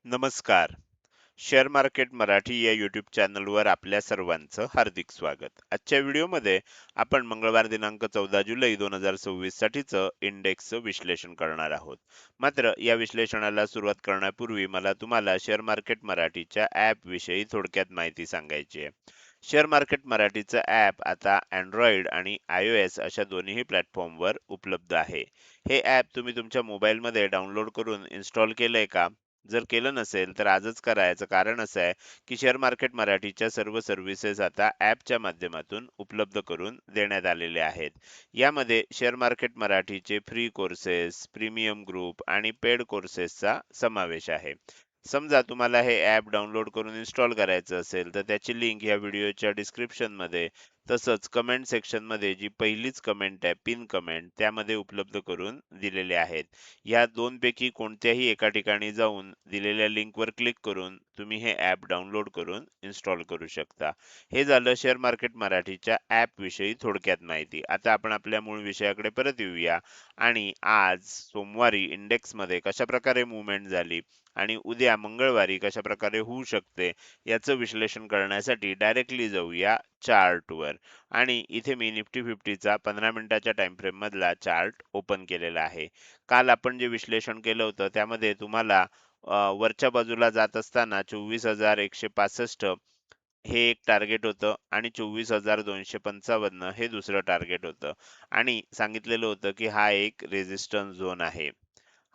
नमस्कार. Share market Marathi या YouTube चॅनलवर आपल्या सर्वांचं हार्दिक स्वागत. आजच्या व्हिडिओमध्ये आपण मंगळवार दिनांक 14 जुलै 2026 साठीचं इंडेक्सचं विश्लेषण करणार आहोत. मात्र या विश्लेषणाला सुरुवात करण्यापूर्वी मला तुम्हाला शेअर मार्केट मराठीच्या ॲप विषयी थोडक्यात माहिती सांगायची आहे. शेअर मार्केट मराठीचं ॲप आता Android आणि iOS अशा दोन्ही प्लॅटफॉर्मवर उपलब्ध आहे. हे ॲप तुम्ही तुमच्या मोबाईलमध्ये डाउनलोड करून इन्स्टॉल केलंय का? जर केलं नसेल तर आजच करा. याचं कारण असं आहे की शेअर मार्केट मराठीच्या सर्व सर्व्हिसेस आता ॲपच्या माध्यमातून उपलब्ध करून देण्यात आलेले आहेत. यामध्ये शेअर मार्केट मराठीचे फ्री कोर्सेस, प्रीमियम ग्रुप आणि पेड कोर्सेसचा समावेश आहे. समजा तुम्हाला हे ॲप डाउनलोड करून इन्स्टॉल करायचं असेल तर त्याची लिंक या व्हिडिओच्या डिस्क्रिप्शनमध्ये तसंच कमेंट सेक्शनमध्ये जी पहिलीच कमेंट आहे पिन कमेंट त्यामध्ये उपलब्ध करून दिलेले आहेत. या दोनपैकी कोणत्याही एका ठिकाणी जाऊन दिलेल्या लिंकवर क्लिक करून तुम्ही हे ॲप डाउनलोड करून इन्स्टॉल करू शकता. हे झालं शेअर मार्केट मराठीच्या ॲप विषयी थोडक्यात माहिती. आता आपण आपल्या मूळ विषयाकडे परत येऊया आणि आज सोमवारी इंडेक्समध्ये कशाप्रकारे मूव्हमेंट झाली आणि उद्या मंगळवारी कशाप्रकारे होऊ शकते याचं विश्लेषण करण्यासाठी डायरेक्टली जाऊया चार्टवर. आणि इथे मी निफ्टी 50चा 15 मिनिटाच्या टाइम फ्रेम मधला चार्ट ओपन केलेला आहे. काल आपण जे विश्लेषण केलं होतं त्यामध्ये तुम्हाला वरच्या बाजूला जात असताना 24,165 हे एक टार्गेट होतं आणि 24,255 हे दुसरं टार्गेट होतं आणि सांगितलेलं होतं की हा एक रेझिस्टन्स झोन आहे.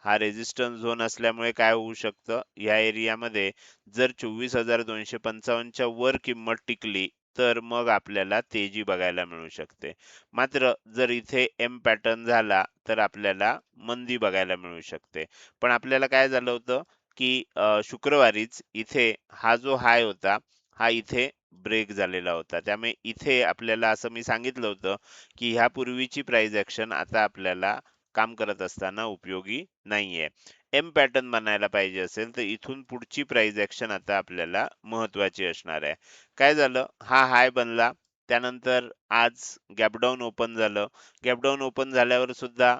हा रेझिस्टन्स झोन असल्यामुळे काय होऊ शकतं या एरियामध्ये जर 24,255 च्या वर किंमत टिकली तर मग आपल्याला तेजी बघायला मिळू शकते. मात्र जर इथे एम पॅटर्न झाला तर आपल्याला मंदी बघायला मिळू शकते. पण आपल्याला काय झालं होतं की शुक्रवारीच इथे हा जो हाय होता हा इथे ब्रेक झालेला होता. त्यामुळे इथे आपल्याला असं मी सांगितलं होतं की ह्यापूर्वीची प्राइस ऍक्शन आता आपल्याला काम करत असताना उपयोगी नाहीये. एम पॅटर्न बनायला पाहिजे असेल तर इथून पुढची प्राइस ॲक्शन आता आपल्याला महत्त्वाची असणार आहे. काय झालं? हा हाय बनला. त्यानंतर आज गॅप डाउन ओपन झालं. गॅप डाउन ओपन झाल्यावर सुद्धा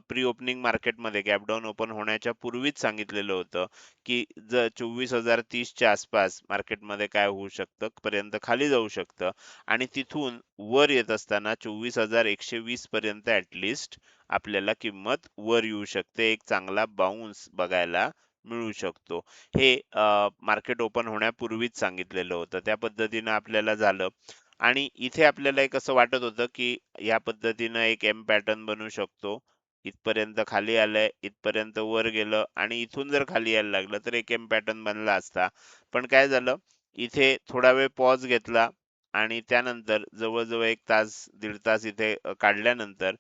प्री ओपनिंग मार्केटमध्ये गॅप डाउन ओपन होण्याच्या पूर्वीच सांगितलेलं होतं, की जर 24,030 च्या आसपास मार्केटमध्ये काय होऊ शकतं, पर्यंत खाली जाऊ शकतं आणि तिथून वर येत असताना 24,120 पर्यंत ॲट आपल्याला किंमत वर येऊ शकते. एक चांगला बाउन्स बघायला मिळू शकतो. हे मार्केट ओपन होण्यापूर्वीच सांगितलेलं होतं. त्या पद्धतीनं आपल्याला झालं आणि इथे आपल्याला एक असं वाटत होतं, की या पद्धतीनं एक एम पॅटर्न बनू शकतो. इथपर्यंत खाली आलंय, इथपर्यंत वर गेलं आणि इथून जर खाली यायला लागलं तर एक एम पॅटर्न बनला असता. पण काय झालं, इथे थोडा वेळ पॉज घेतला आणि त्यानंतर जवळ-जवळ 1 तास, दीड तास इथे काढल्यानंतर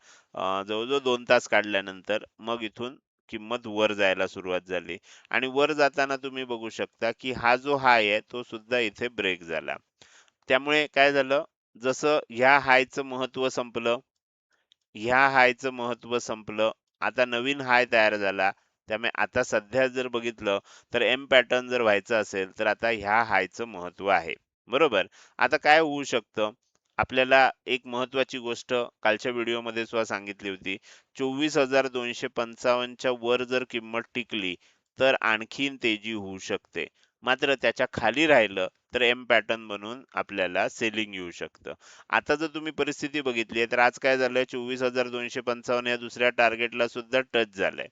जवळ-जवळ 2 तास काढल्यानंतर मग इथून किंमत वर जायला सुरुवात झाली आणि वर जाताना तुम्ही बघू शकता, की हा जो हाय आहे तो सुद्धा इथे ब्रेक झाला. त्यामुळे काय झालं, जसं ह्या हायचं महत्त्व संपलं, ह्या हायचं महत्त्व संपलं. आता नवीन हाय तयार झाला. त्यामुळे आता सध्या जर बघितलं तर एम पॅटर्न जर व्हायचं असेल तर आता ह्या हायचं महत्त्व आहे. बरोबर? आता काय होऊ शकतं? आपल्याला एक महत्त्वाची गोष्ट कालच्या व्हिडिओमध्ये सुद्धा सांगितली होती. 24,255 च्या वर जर किंमत टिकली तर आणखीन तेजी होऊ शकते. मात्र त्याच्या खाली राहिलं तर एम पॅटर्न बनून आपल्याला सेलिंग येऊ शकतं. आता जर तुम्ही परिस्थिती बघितली तर आज काय झालंय 24,255 या दुसऱ्या टार्गेटला सुद्धा टच झालंय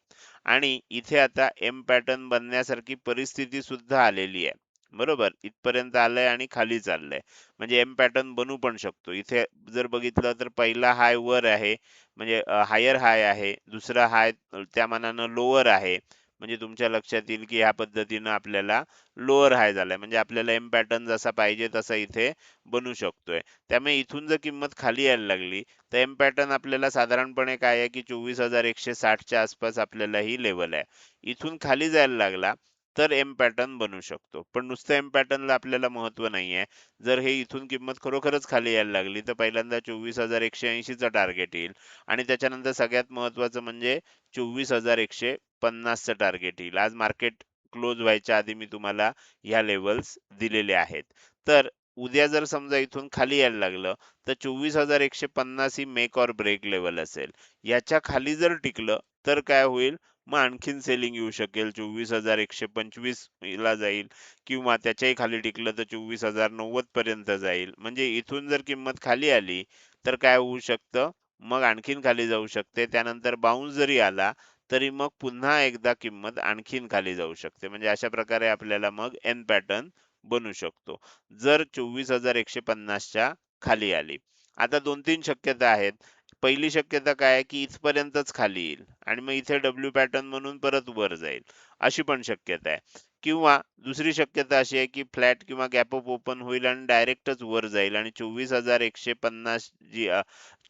आणि इथे आता एम पॅटर्न बनण्यासारखी परिस्थिती सुद्धा आलेली आहे. बरोबर, इथपर्यंत आलंय आणि खाली चाललंय म्हणजे एम पॅटर्न बनू पण शकतो. इथे जर बघितलं तर पहिला हाय वर आहे म्हणजे हायर हाय आहे, दुसरा हाय त्या मानानं लोअर आहे. म्हणजे तुमच्या लक्षात येईल की ह्या पद्धतीनं आपल्याला लोअर हाय झालाय म्हणजे आपल्याला एम पॅटर्न जसा पाहिजे तसा इथे बनू शकतोय. त्यामुळे इथून जर किंमत खाली यायला लागली तर एम पॅटर्न आपल्याला साधारणपणे काय आहे की 24,160 च्या आसपास आपल्याला ही लेवल आहे. इथून खाली जायला लागला तर एम पॅटर्न बनू शकतो. पण नुसतं एम पॅटर्नला आपल्याला महत्त्व नाहीये. जर हे इथून किंमत खरोखरच खाली यायला लागली तर पहिल्यांदा 24,180 चा टार्गेट येईल आणि त्याच्यानंतर सगळ्यात महत्त्वाचं म्हणजे 24,150 चं टार्गेट येईल. आज मार्केट क्लोज व्हायच्या आधी मी तुम्हाला ह्या लेव्हल्स दिलेले आहेत. तर उद्या जर समजा इथून खाली यायला लागलं तर 24,150 ही मेक ऑर ब्रेक लेवल असेल. याच्या खाली जर टिकलं तर काय होईल मग आणखीन सेलिंग येऊ शकेल. 24,125 ला जाईल किंवा त्याच्याही खाली टिकलं तर 24,090 पर्यंत जाईल. म्हणजे इथून जर किंमत खाली आली, तर काय होऊ शकतं, मग आणखीन खाली जाऊ शकते. त्यानंतर बाउन्स जरी आला, तरी मग पुन्हा एकदा किंमत आणखीन खाली जाऊ शकते. म्हणजे अशा प्रकारे आपल्याला मग एन पॅटर्न बनू शकतो. जर 24,150 च्या खाली आली. आता 2-3 शक्यता आहेत. पहिली शक्यता काय आहे, की इथपर्यंतच खाली येईल आणि मग इथे डब्ल्यू पॅटर्न म्हणून परत वर जाईल. अशी पण शक्यता आहे. किंवा दुसरी शक्यता अशी आहे, की फ्लॅट किंवा गॅप अप ओपन होईल आणि डायरेक्टच वर जाईल आणि 24,150 जी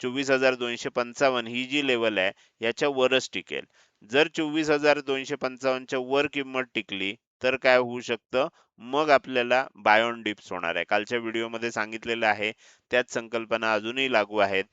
24,255 ही जी लेवल आहे, याच्या वरच टिकेल. जर 24,255 च्या वर किंमत टिकली, तर काय होऊ शकतं, मग आपल्याला बाय ऑन डिप्स होणार आहे. कालच्या व्हिडिओमध्ये सांगितलेलं आहे, त्याच संकल्पना अजूनही लागू आहेत.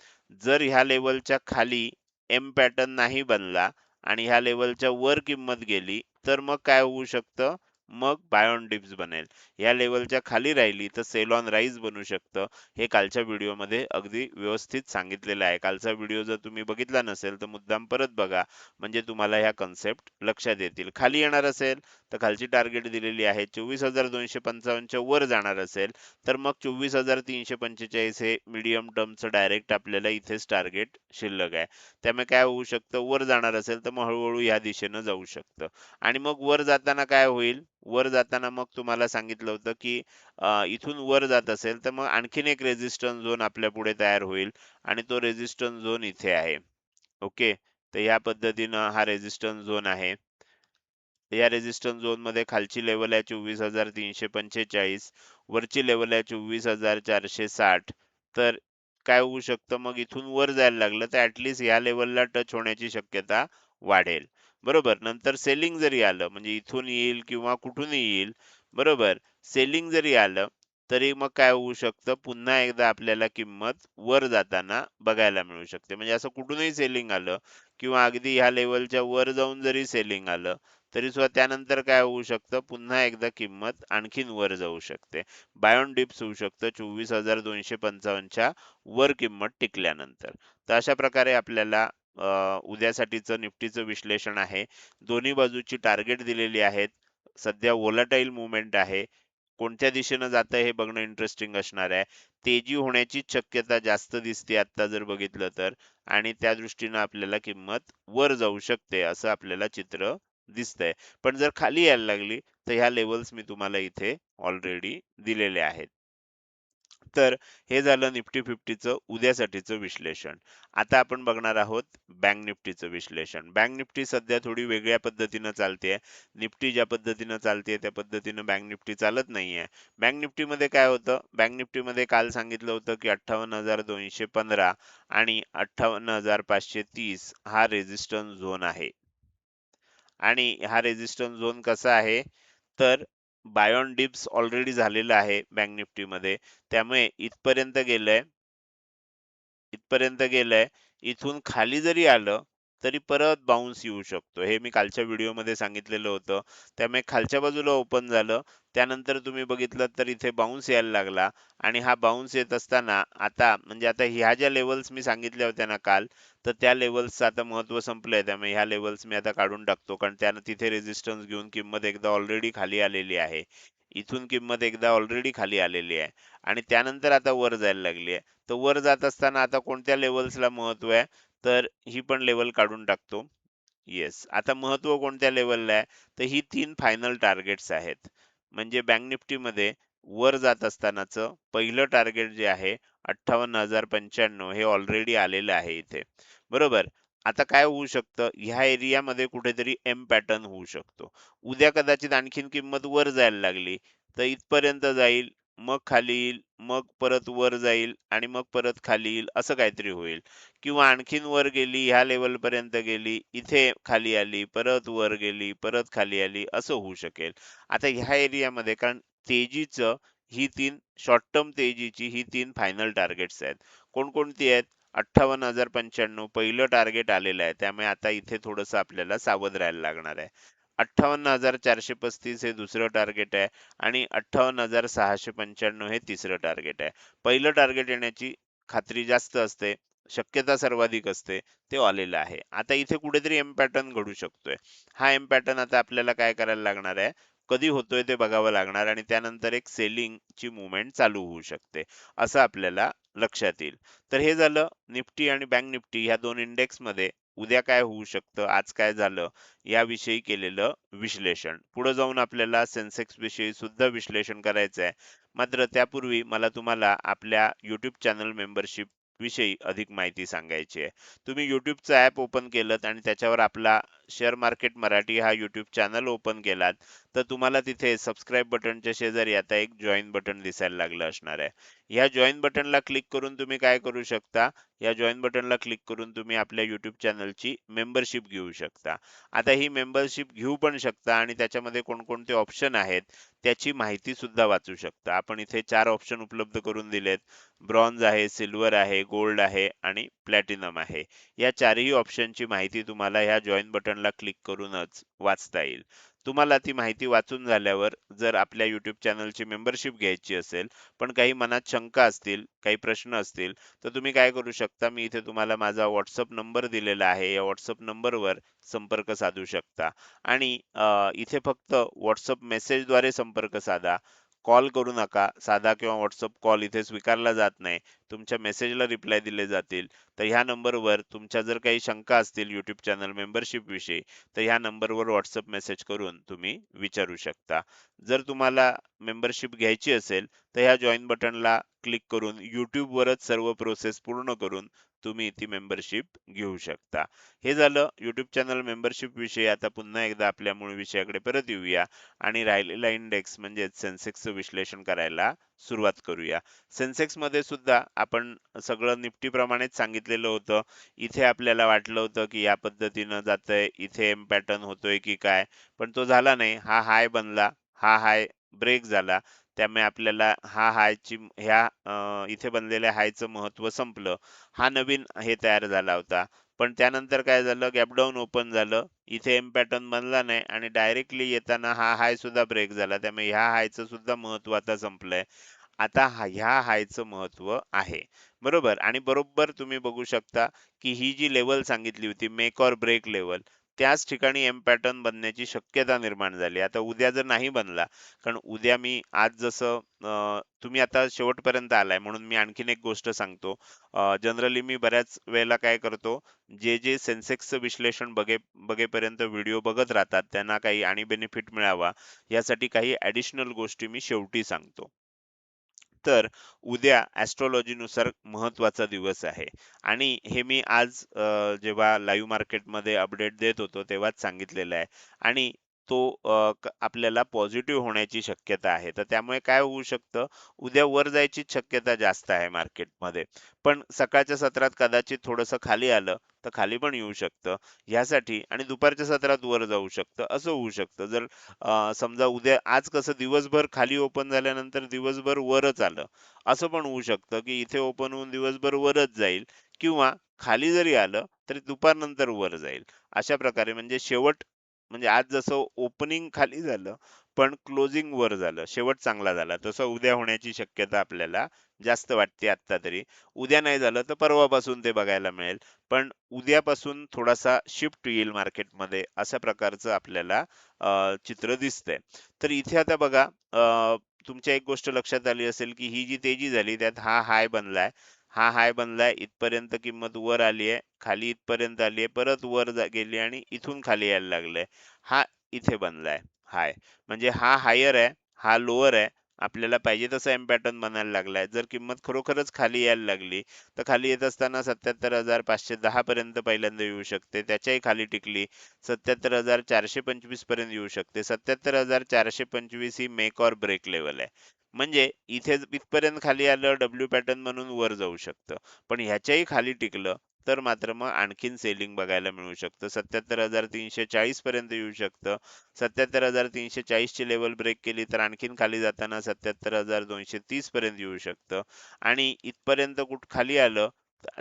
जर ह्या लेव्हलच्या खाली एम पॅटर्न नाही बनला आणि ह्या लेव्हलच्या वर किंमत गेली, तर मग काय होऊ शकतं, मग बाय ऑन डिप्स बनेल. या लेव्हलच्या खाली राहिली तर सेल ऑन राईज बनू शकतं. हे कालच्या व्हिडिओमध्ये अगदी व्यवस्थित सांगितलेलं आहे. कालचा व्हिडिओ जर तुम्ही बघितला नसेल तर मुद्दाम परत बघा, म्हणजे तुम्हाला ह्या कन्सेप्ट लक्षात येतील. खाली येणार असेल तर खालची टार्गेट दिलेली आहे. 24,255 च्या वर जाणार असेल तर मग 24,345 हे मीडियम टर्मचं डायरेक्ट आपल्याला इथेच टार्गेट शिल्लक आहे. त्यामुळे काय होऊ शकतं, वर जाणार असेल तर मग हळूहळू या दिशेनं जाऊ शकतं. आणि मग वर जाताना काय होईल, वर जाताना मग तुम्हाला सांगितलं होतं, की इथून वर जात असेल तर मग आणखीन एक रेझिस्टन्स झोन आपल्या पुढे तयार होईल आणि तो रेझिस्टन्स झोन इथे आहे. ओके. तर ह्या पद्धतीनं हा रेझिस्टन्स झोन आहे. या रेझिस्टन्स झोनमध्ये खालची लेवल आहे 24,345, वरची लेवल आहे 24,460. तर काय होऊ शकतं, मग इथून वर जायला लागलं तर ऍटलीस्ट या लेवलला टच होण्याची शक्यता वाढेल. बरोबर. नंतर सेलिंग जरी आलं, म्हणजे इथून येईल किंवा कुठूनही येईल, बरोबर. सेलिंग जरी आलं तरी मग काय होऊ शकतं, पुन्हा एकदा आपल्याला किंमत वर जाताना बघायला मिळू शकते. म्हणजे असं कुठूनही सेलिंग आलं किंवा अगदी ह्या लेवलच्या वर जाऊन जरी सेलिंग आलं, तरी सुद्धा त्यानंतर काय होऊ शकतं, पुन्हा एकदा किंमत आणखीन वर जाऊ शकते. बाय ऑन डिप्स होऊ शकतं 24,255 च्या वर किंमत टिकल्यानंतर. तर अशा प्रकारे आपल्याला उद्यासाठीचं निफ्टीचं विश्लेषण आहे. दोन्ही बाजूची टार्गेट दिलेली आहेत. सध्या व्होलाटाईल मूव्हमेंट आहे. कोणत्या दिशेनं जातंय हे बघणं इंटरेस्टिंग असणार आहे. तेजी होण्याची शक्यता जास्त दिसते आता जर बघितलं तर, आणि त्या दृष्टीनं आपल्याला किंमत वर जाऊ शकते असं आपल्याला चित्र दिसतंय. पण जर खाली यायला लागली तर ह्या लेवल्स मी तुम्हाला इथे ऑलरेडी दिलेले आहेत. तर हे झालं निफ्टी 50चं उद्यासाठीचं विश्लेषण. आता आपण बघणार आहोत बँक निफ्टीचं विश्लेषण. बँक निफ्टी सध्या थोडी वेगळ्या पद्धतीनं चालतेय. निफ्टी ज्या पद्धतीनं चालतेय त्या पद्धतीनं बँक निफ्टी चालत नाहीये. बँक निफ्टीमध्ये काय होतं? बँक निफ्टीमध्ये काल सांगितलं होतं की 58,215 आणि 58,530 हा रेझिस्टन्स झोन आहे. आणि हा रेझिस्टन्स झोन कसा आहे, तर बाय ऑन डिप्स ऑलरेडी झालेला आहे बँक निफ्टीमध्ये. त्यामुळे इथपर्यंत गेलंय. इथून खाली जरी आलं, तरी परत बाउन्स येऊ शकतो. हे मी कालच्या व्हिडिओमध्ये सांगितलेलं होतं. त्यामुळे खालच्या बाजूला ओपन झालं, त्यानंतर तुम्ही बघितलं तर इथे बाउन्स यायला लागला आणि हा बाउन्स येत असताना आता म्हणजे आता ह्या ज्या लेव्हल्स मी सांगितल्या होत्या ना काल, तर त्या लेव्हल्सचं आता महत्त्व संपलंय. त्यामुळे ह्या लेव्हल्स मी आता काढून टाकतो. कारण त्यानं तिथे रेझिस्टन्स घेऊन किंमत एकदा ऑलरेडी खाली आलेली आहे. इथून किंमत एकदा ऑलरेडी खाली आलेली आहे आणि त्यानंतर आता वर जायला लागली आहे. तर वर जात असताना आता कोणत्या लेव्हल्सला महत्व आहे, तर ही पण लेवल काढून टाकतो. येस. आता महत्व कोणत्या लेवलला आहे, तर ही 3 फायनल टार्गेट्स आहेत. म्हणजे बँक निफ्टीमध्ये वर जात असतानाचं पहिलं टार्गेट जे आहे 58,095 हे ऑलरेडी आलेलं आहे इथे. बरोबर. आता काय होऊ शकतं, ह्या एरियामध्ये कुठेतरी एम पॅटर्न होऊ शकतो. उद्या कदाचित आणखीन किंमत वर जायला लागली, तर इथपर्यंत जाईल, मग खाली येईल, मग परत वर जाईल आणि मग परत खाली येईल, असं काहीतरी होईल. किंवा आणखीन वर गेली, ह्या लेव्हलपर्यंत गेली, इथे खाली आली, परत वर गेली, परत खाली आली, असं होऊ शकेल. आता ह्या एरियामध्ये कारण तेजीचं ही 3 शॉर्ट टर्म तेजीची ही 3 फायनल टार्गेट्स आहेत. कोणकोणती आहेत? 58,095 पहिलं टार्गेट आलेलं आहे. त्यामुळे आता इथे थोडंसं आपल्याला सावध राहायला लागणार आहे. 58,435 हे दुसरं टार्गेट आहे आणि 58,695 हे तिसरं टार्गेट आहे. पहिलं टार्गेट येण्याची खात्री जास्त असते. शक्यता सर्वाधिक असते ते आलेलं आहे. आता इथे कुठेतरी एम पॅटर्न घडू शकतोय. हा एम पॅटर्न आता आपल्याला काय करायला लागणार आहे, कधी होतोय ते बघावं लागणार आणि त्यानंतर एक सेलिंगची मूव्हमेंट चालू होऊ शकते, असं आपल्याला लक्षात येईल. तर हे झालं निफ्टी आणि बँक निफ्टी ह्या दोन इंडेक्समध्ये उद्या काय होऊ शकतं, आज काय झालं याविषयी केलेलं विश्लेषण. पुढे जाऊन आपल्याला सेन्सेक्स विषयी सुद्धा विश्लेषण करायचं आहे. मात्र त्यापूर्वी मला तुम्हाला आपल्या YouTube चॅनल मेंबरशिप विषयी अधिक माहिती सांगायची आहे. तुम्ही YouTubeचं ॲप ओपन केलंत आणि त्याच्यावर आपला शेअर मार्केट मराठी हा YouTube चॅनल ओपन केलात, तर तुम्हाला तिथे सबस्क्राईब बटनच्या शेजारी आता एक जॉइन बटन दिसायला लागलं असणार आहे. ह्या जॉइन बटनला क्लिक करून तुम्ही काय करू शकता, या जॉइन बटनला क्लिक करून तुम्ही आपल्या YouTube चॅनलची मेंबरशिप घेऊ शकता. आता ही मेंबरशिप घेऊ पण शकता आणि त्याच्यामध्ये कोणकोणते ऑप्शन आहेत त्याची माहिती सुद्धा वाचू शकता. आपण इथे 4 ऑप्शन उपलब्ध करून दिलेत. ब्रॉन्झ आहे, सिल्वर आहे, गोल्ड आहे आणि प्लॅटिनम आहे. या चारही ऑप्शनची माहिती तुम्हाला ह्या जॉइन बटनला क्लिक करूनच वाचता येईल. तुम्हाला ती माहिती वाचून झाल्यावर जर आपल्या YouTube चॅनलची मेंबरशिप घ्यायची असेल, पण काही मनात शंका असतील, काही प्रश्न असतील, तर तुम्ही काय करू शकता, मी इथे तुम्हाला माझा WhatsApp नंबर दिलेला आहे. या WhatsApp नंबरवर संपर्क साधू शकता आणि इथे फक्त WhatsApp मेसेजद्वारे संपर्क साधा. कॉल करू नका. साधा किंवा WhatsApp कॉल इथे स्वीकारला जात नाही. तुमच्या मेसेजला रिप्लाय दिले जातील. तर ह्या नंबरवर तुमच्या जर काही शंका असतील YouTube चॅनल मेंबरशिप विषयी, तर ह्या नंबरवर WhatsApp मेसेज करून तुम्ही विचारू शकता. जर तुम्हाला मेंबरशिप घ्यायची असेल, तर ह्या जॉइन बटनला क्लिक करून YouTube वरच सर्व प्रोसेस पूर्ण करून तुम्ही ती मेंबरशिप घेऊ शकता. हे झालं YouTube चॅनल मेंबरशिप विषयी. आता पुन्हा एकदा आपल्या मूळ विषयाकडे परत येऊया आणि राहिलेला इंडेक्स म्हणजे सेन्सेक्सचं विश्लेषण करायला सुरुवात करूया. सेन्सेक्स मध्ये सुद्धा आपण सगळं निफ्टी प्रमाणेच सांगितलेलं होतं. इथे आपल्याला वाटलं होतं की या पद्धतीनं जातंय, इथे एम पॅटर्न होतोय की काय, पण तो झाला नाही. हा हाय बनला, हा हाय ब्रेक झाला. त्यामुळे आपल्याला हा हायची इथे बनलेल्या हायचं महत्व संपलं. हा नवीन हे तयार झाला होता. पण त्यानंतर काय झालं, गॅपडाऊन ओपन झालं. इथे एम पॅटर्न बनला नाही आणि डायरेक्टली येताना हा हाय सुद्धा ब्रेक झाला. त्यामुळे ह्या हायचं सुद्धा महत्व आता संपलंय. आता ह्या हायचं महत्व आहे. बरोबर? आणि बरोबर तुम्ही बघू शकता, की ही जी लेवल सांगितली होती मेक ऑर ब्रेक लेवल, त्याच ठिकाणी एम पॅटर्न बनण्याची शक्यता निर्माण झाली. आता उद्या जर नाही बनला, कारण उद्या मी आज जसं तुम्ही आता शेवटपर्यंत आलाय म्हणून मी आणखीन एक गोष्ट सांगतो. जनरली मी बऱ्याच वेळेला काय करतो, जे सेन्सेक्सचं विश्लेषण बघेपर्यंत व्हिडिओ बघत राहतात, त्यांना काही आणि बेनिफिट मिळावा, यासाठी काही ॲडिशनल गोष्टी मी शेवटी सांगतो. तर उद्या ॲस्ट्रोलॉजीनुसार महत्त्वाचा दिवस आहे आणि हे मी आज जेव्हा लाईव्ह मार्केटमध्ये अपडेट देत होतो तेव्हाच सांगितलेलं आहे आणि तो आपल्याला पॉझिटिव्ह होण्याची शक्यता आहे. तर त्यामुळे काय होऊ शकतं, उद्या वर जायचीच शक्यता जास्त आहे मार्केटमध्ये. पण सकाळच्या सत्रात कदाचित थोडंसं खाली आलं, तर खाली पण येऊ शकतं. ह्यासाठी आणि दुपारच्या सत्रात वर जाऊ शकतं, असं होऊ शकतं. जर समजा उद्या आज कसं दिवसभर खाली ओपन झाल्यानंतर दिवसभर वरच आलं. असं पण होऊ शकतं, की इथे ओपन होऊन दिवसभर वरच जाईल किंवा खाली जरी आलं, तरी दुपारनंतर वर जाईल. अशा प्रकारे म्हणजे शेवट म्हणजे आज जसं ओपनिंग खाली झालं, पण क्लोजिंग वर झालं. शेवट चांगला झाला. तसं उद्या होण्याची शक्यता आपल्याला जास्त वाटते आत्ता तरी. उद्या नाही झालं तर परवापासून ते बघायला मिळेल. पण उद्यापासून थोडासा शिफ्ट येईल मार्केटमध्ये अशा प्रकारचं आपल्याला चित्र दिसतंय. तर इथे आता बघा, तुमच्या एक गोष्ट लक्षात आली असेल, की ही जी तेजी झाली त्यात हा हाय बनलाय. हा हाय बनलाय, इथपर्यंत किंमत वर आली आहे, खाली इथपर्यंत आली आहे, परत वर गेली आणि इथून खाली यायला लागलंय. हा इथे बनलाय हाय. म्हणजे हा हायर आहे, हा लोअर आहे. आपल्याला पाहिजे तसा एम पॅटर्न बनायला लागलाय. जर किंमत खरोखरच खाली यायला लागली, तर खाली येत असताना 77,510 पर्यंत पहिल्यांदा येऊ शकते. त्याच्याही खाली टिकली 77,425 पर्यंत येऊ शकते. 77,425 ही मेक ऑर ब्रेक लेवल आहे. म्हणजे इथे इथपर्यंत खाली आलं डब्ल्यू पॅटर्न म्हणून वर जाऊ शकतं. पण ह्याच्याही खाली टिकलं तर मात्र मग आणखीन सेलिंग बघायला मिळू शकतं. 77,340 पर्यंत येऊ शकतं. 77,340 ची लेवल ब्रेक केली तर आणखीन खाली जाताना 77,230 पर्यंत येऊ शकतं आणि इथपर्यंत खाली आलं,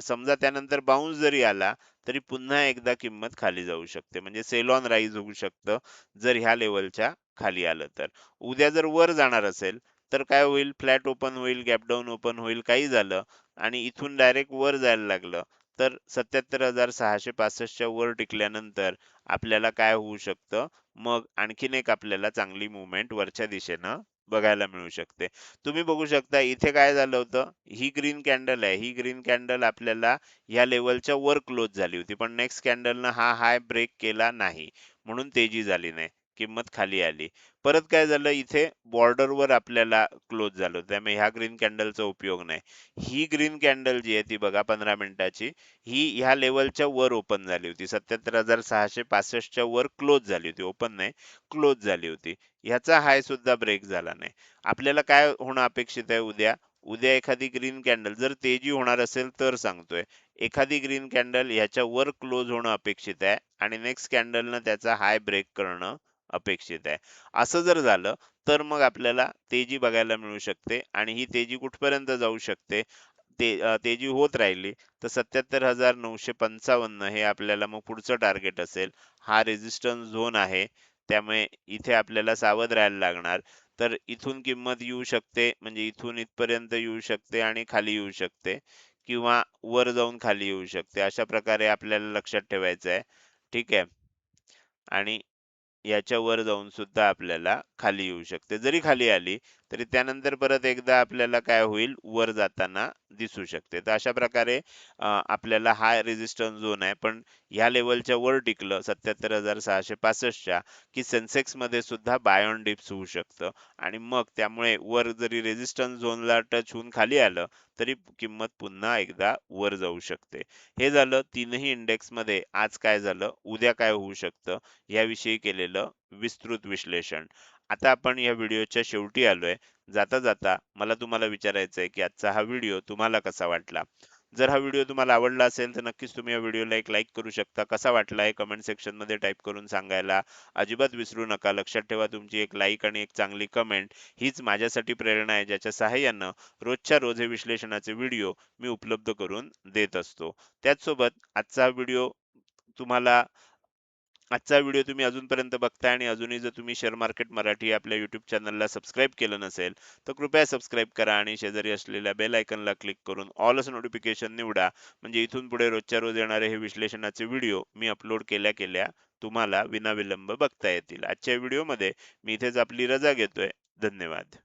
समजा त्यानंतर बाउन्स जरी आला तरी पुन्हा एकदा किंमत खाली जाऊ शकते. म्हणजे सेल ऑन राईज होऊ शकतं जर ह्या लेवलच्या खाली आलं तर. उद्या जर वर जाणार असेल तर काय होईल, फ्लॅट ओपन होईल, गॅप डाऊन ओपन होईल, काही झालं आणि इथून डायरेक्ट वर जायला लागलं तर 77,665 च्या वर टिकल्यानंतर आपल्याला काय होऊ शकतं, मग आणखीन एक आपल्याला चांगली मूव्हमेंट वरच्या दिशेनं बघायला मिळू शकते. तुम्ही बघू शकता इथे काय झालं होतं, ही ग्रीन कॅन्डल आहे. ही ग्रीन कॅन्डल आपल्याला या लेव्हलच्या वर क्लोज झाली होती. पण नेक्स्ट कॅन्डलनं हा हाय ब्रेक केला नाही. म्हणून तेजी झाली नाही. किंमत खाली आली. परत काय झालं, इथे बॉर्डरवर आपल्याला क्लोज झालं. त्यामुळे ह्या ग्रीन कॅन्डलचा उपयोग नाही. ही ग्रीन कॅन्डल जी आहे ती बघा 15 मिनिटाची, ही ह्या लेव्हलच्या वर ओपन झाली होती. 77,665 च्या वर क्लोज झाली होती. ओपन नाही, क्लोज झाली होती. ह्याचा हाय सुद्धा ब्रेक झाला नाही. आपल्याला काय होणं अपेक्षित आहे उद्या? उद्या एखादी ग्रीन कॅन्डल जर तेजी होणार असेल तर सांगतोय. एखादी ग्रीन कॅन्डल ह्याच्या वर क्लोज होणं अपेक्षित आहे आणि नेक्स्ट कॅन्डलनं त्याचा हाय ब्रेक करणं अपेक्षित आहे. असं जर झालं तर मग आपल्याला तेजी बघायला मिळू शकते आणि ही तेजी कुठपर्यंत जाऊ शकते? तेजी होत राहिली तर 77,955 हे आपल्याला मग पुढचं टार्गेट असेल. हा रेझिस्टन्स झोन आहे. त्यामुळे इथे आपल्याला सावध राहायला लागणार. तर इथून किंमत येऊ शकते, म्हणजे इथून इथपर्यंत येऊ शकते आणि खाली येऊ शकते किंवा वर जाऊन खाली येऊ शकते. अशा प्रकारे आपल्याला लक्षात ठेवायचं आहे. ठीक आहे. आणि याच्या वर जाऊन सुद्धा आपल्याला खाली येऊ शकते. जरी खाली आली, तरी त्यानंतर परत एकदा आपल्याला काय होईल, वर जाताना दिसू शकते. तर अशा प्रकारे आपल्याला हा रेझिस्टन्स झोन आहे. पण ह्या लेव्हलच्या वर टिकलं 77,665 च्या, की सेन्सेक्समध्ये सुद्धा बाय ऑन डिप्स होऊ शकतं आणि मग त्यामुळे वर जरी रेझिस्टन्स झोनला टच होऊन खाली आलं, तरी किंमत पुन्हा एकदा वर जाऊ शकते. हे झालं तीनही इंडेक्समध्ये आज काय झालं, उद्या काय होऊ शकतं याविषयी केलेलं विस्तृत विश्लेषण. आता आपण या व्हिडिओच्या शेवटी आलोय. जाता जाता मला तुम्हाला विचारायचं आहे, की आजचा हा व्हिडिओ तुम्हाला कसा वाटला? जर हा व्हिडिओ तुम्हाला आवडला असेल, तर नक्कीच तुम्ही या व्हिडिओला एक लाईक करू शकता. कसा वाटला हे कमेंट सेक्शनमध्ये टाईप करून सांगायला अजिबात विसरू नका. लक्षात ठेवा, तुमची एक लाईक आणि एक चांगली कमेंट हीच माझ्यासाठी प्रेरणा आहे, ज्याच्या सहाय्यानं रोजच्या रोज हे विश्लेषणाचे व्हिडिओ मी उपलब्ध करून देत असतो. त्याचसोबत आजचा व्हिडिओ तुम्ही अजूनपर्यंत बघताय आणि अजूनही जर तुम्ही शेअर मार्केट मराठी आपल्या YouTube चॅनलला सबस्क्राईब केलं नसेल, तर कृपया सबस्क्राईब करा आणि शेजारी असलेल्या बेल आयकॉनला क्लिक करून ऑल असं नोटिफिकेशन निवडा. म्हणजे इथून पुढे रोजच्या रोज येणारे हे विश्लेषणाचे व्हिडिओ मी अपलोड केल्या केल्या तुम्हाला विनाविलंब बघता येतील. आजच्या व्हिडिओमध्ये मी इथेच आपली रजा घेतोय. धन्यवाद.